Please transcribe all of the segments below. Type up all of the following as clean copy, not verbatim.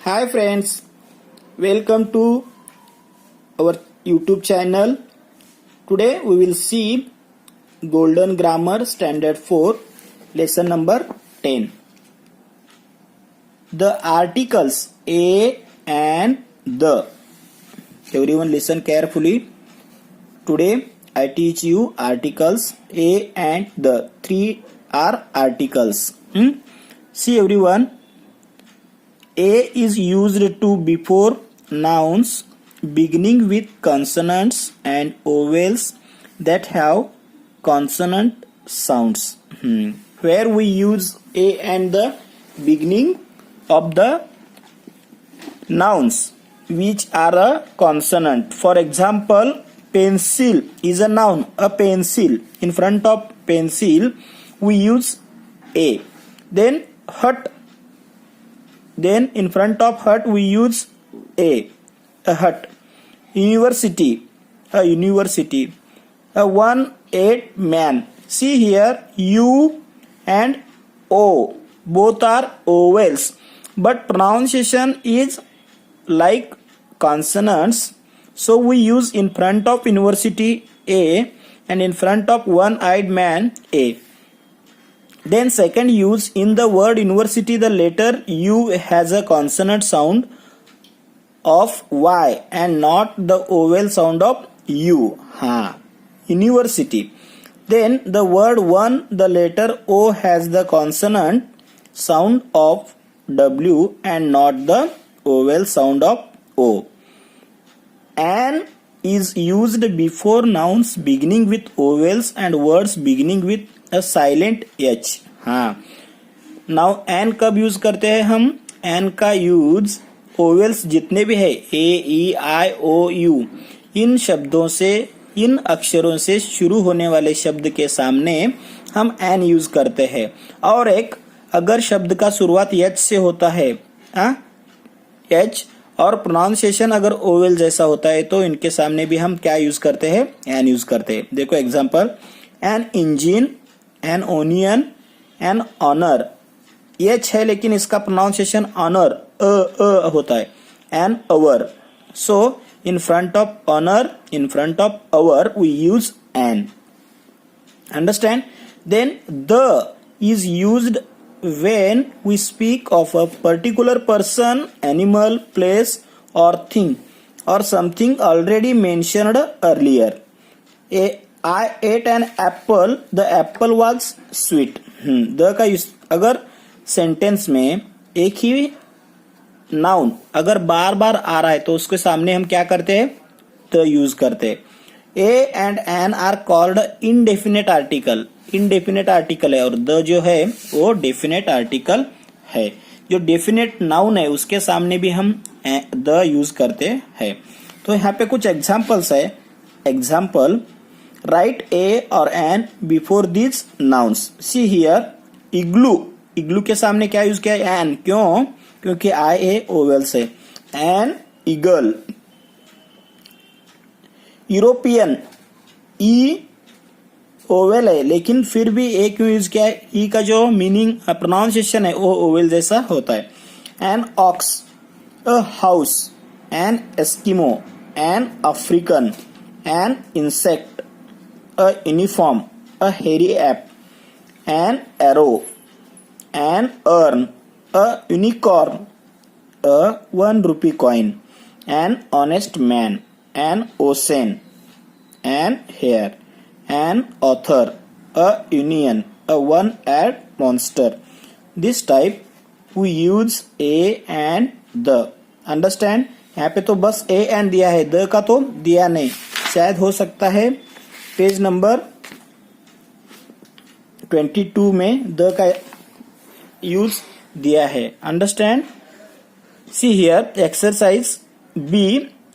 Hi friends, welcome to our YouTube channel. Today we will see Golden Grammar Standard 4 lesson number 10. The articles a and the. Everyone listen carefully. Today I teach you articles a and the. Three are articles. See everyone. A is used to before nouns beginning with consonants and vowels that have consonant sounds. Where we use A and the beginning of the nouns which are a consonant. For example, pencil is a noun, a pencil. In front of pencil we use A. Then hut. Then in front of hut we use a hut. University, a university. A 1-8 man. See here, U and O both are vowels, but pronunciation is like consonants. So we use in front of university A and in front of 1-eyed man A. Then second use, in the word university the letter U has a consonant sound of Y and not the vowel sound of U. University. Then the word one, the letter O has the consonant sound of W and not the vowel sound of O. An is used before nouns beginning with vowels and words beginning with a silent H. Now an कब use करते हैं हम? N का use vowels जितने भी है ए ई आई ओ you in शब्दों से, इन अक्षरों से शुरू होने वाले शब्द के सामने हम एन यूज करते हैं. और एक अगर शब्द का शुरुआत एच से होता है, एच, और प्रोनाउंसिएशन अगर ओवेल जैसा होता है तो इनके सामने भी हम क्या यूज करते हैं? एन यूज करते हैं. देखो example, an engine, an onion, an honour. H है लेकिन इसका प्रोनाउंसिएशन ऑनर होता है. An hour. So in front of honour, in front of hour we use an. Understand? Then the is used when we speak of a particular person, animal, place or thing or something already mentioned earlier. I ate an apple, the apple was sweet. The का use अगर sentence में एक ही noun अगर बार बार आ रहा है तो उसके सामने हम क्या करते हैं? द यूज करते हैं. A and an are called indefinite article. Indefinite article है और द जो है वो डेफिनेट आर्टिकल है. जो डेफिनेट नाउन है उसके सामने भी हम द यूज करते हैं. तो यहाँ पे कुछ एग्जाम्पल्स है. एग्जाम्पल, राइट ए और an before this nouns. See here, igloo. Igloo के सामने क्या यूज किया? एन. क्यों? क्योंकि आई ए ओवेल से. An eagle. European, E vowel है लेकिन फिर भी ए क्यों यूज किया है? ई का जो मीनिंग प्रोनाउंसिएशन है वो ओवेल जैसा होता है. An ox, a house, an Eskimo, an African, an insect, a uniform, a hairy ape, an arrow, an urn, a unicorn, a 1 rupee coin, an honest man, an ocean, an heir, an author, a union, a one-eyed monster. This type we use a and the. Understand? यहाँ पे तो बस a and दिया है, the का तो दिया नहीं. शायद हो सकता है पेज नंबर 22 में the का यूज दिया है. Understand? See here, exercise B.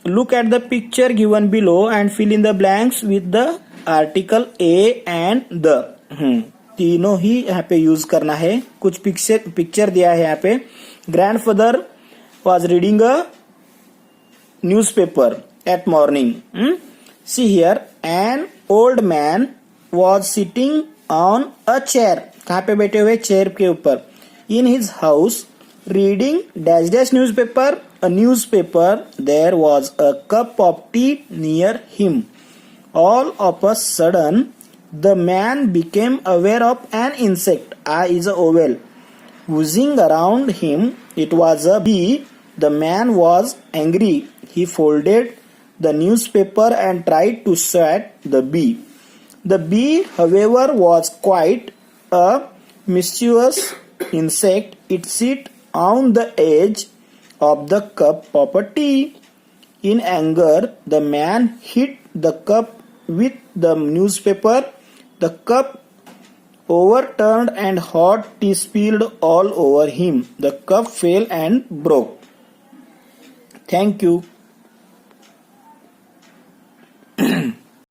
Look at the picture given below and fill in the blanks with the article A and the. तीनों ही यहाँ पे यूज करना है. कुछ पिक्चर दिया है यहाँ पे. Grandfather was reading a newspaper eight morning. See here, an old man was sitting on a chair. कहाँ पे बैठे हुए? चेयर के ऊपर. In his house Reading dash dash newspaper, a newspaper, there was a cup of tea near him. All of a sudden, the man became aware of an insect. I is a oval. Whizzing around him, it was a bee. The man was angry. He folded the newspaper and tried to swat the bee. The bee, however, was quite a mischievous insect. It sit on the edge of the cup of a tea. In anger, the man hit the cup with the newspaper. The cup overturned and hot tea spilled all over him. The cup fell and broke. Thank you.